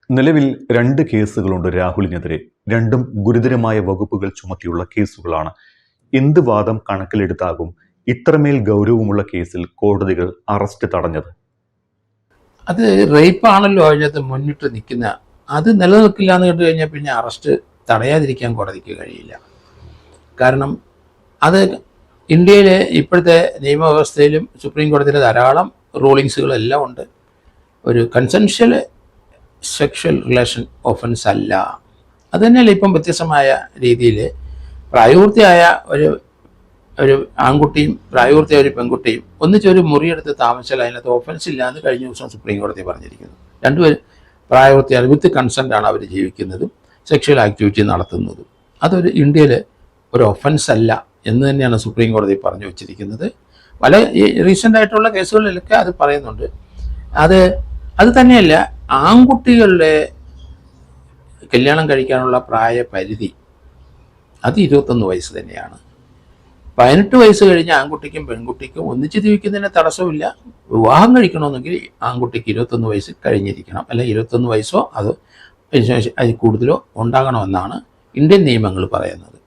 നിലവിൽ 2 കേസുകളുണ്ട് രാഹുലിനെതിരെ. രണ്ടും ഗുരുതരമായ വകുപ്പുകൾ ചുമത്തിയുള്ള കേസുകളാണ്. എന്ത് വാദം കണക്കിലെടുത്താകും ഇത്രമേൽ ഗൗരവമുള്ള കേസിൽ കോടതികൾ അറസ്റ്റ് തടഞ്ഞത്? അത് റേപ്പ് ആണല്ലോ അതിനകത്ത് മുന്നിട്ട് നിൽക്കുന്ന. അത് നിലനിൽക്കില്ല എന്ന് കണ്ടു കഴിഞ്ഞാൽ പിന്നെ അറസ്റ്റ് തടയാതിരിക്കാൻ കോടതിക്ക് കഴിയില്ല. കാരണം അത് ഇന്ത്യയിലെ ഇപ്പോഴത്തെ നിയമവ്യവസ്ഥയിലും സുപ്രീം കോടതിയിലെ ധാരാളം റൂളിങ്സുകളെല്ലാം ഉണ്ട്. ഒരു കൺസെൻഷ്യൽ സെക്ഷൽ റിലേഷൻ ഒഫൻസ് അല്ല. അത് തന്നെയല്ല ഇപ്പം വ്യത്യസ്തമായ രീതിയിൽ പ്രായപൂർത്തിയായ ഒരു ആൺകുട്ടിയും പ്രായപൂർത്തിയായ ഒരു പെൺകുട്ടിയും ഒന്നിച്ചൊരു മുറിയെടുത്ത് താമസിച്ചാൽ അതിനകത്ത് ഒഫൻസ് ഇല്ല എന്ന് കഴിഞ്ഞ ദിവസം സുപ്രീം കോടതി പറഞ്ഞിരിക്കുന്നു. രണ്ടുപേരും പ്രായപൂർത്തിയായ വിത്ത് കൺസെൻ്റാണ് അവർ ജീവിക്കുന്നതും സെക്ഷൽ ആക്ടിവിറ്റി നടത്തുന്നതും. അതൊരു ഇന്ത്യയിൽ ഒരു ഒഫൻസ് അല്ല എന്ന് തന്നെയാണ് സുപ്രീം കോടതി പറഞ്ഞു വച്ചിരിക്കുന്നത്. പല റീസെൻ്റ് ആയിട്ടുള്ള കേസുകളിലൊക്കെ അത് പറയുന്നുണ്ട്. അത് തന്നെയല്ല, ആൺകുട്ടികളുടെ കല്യാണം കഴിക്കാനുള്ള പ്രായപരിധി അത് 21 വയസ്സ് തന്നെയാണ്. 18 വയസ്സ് കഴിഞ്ഞ ആൺകുട്ടിക്കും പെൺകുട്ടിക്കും ഒന്നിച്ച് ജീവിക്കുന്നതിന് തടസ്സമില്ല. വിവാഹം കഴിക്കണമെന്നെങ്കിൽ ആൺകുട്ടിക്ക് 21 വയസ്സ് കഴിഞ്ഞിരിക്കണം, അല്ല 21 വയസ്സോ അതിൽ കൂടുതലോ ഉണ്ടാകണമെന്നാണ് ഇന്ത്യൻ നിയമങ്ങൾ പറയുന്നത്.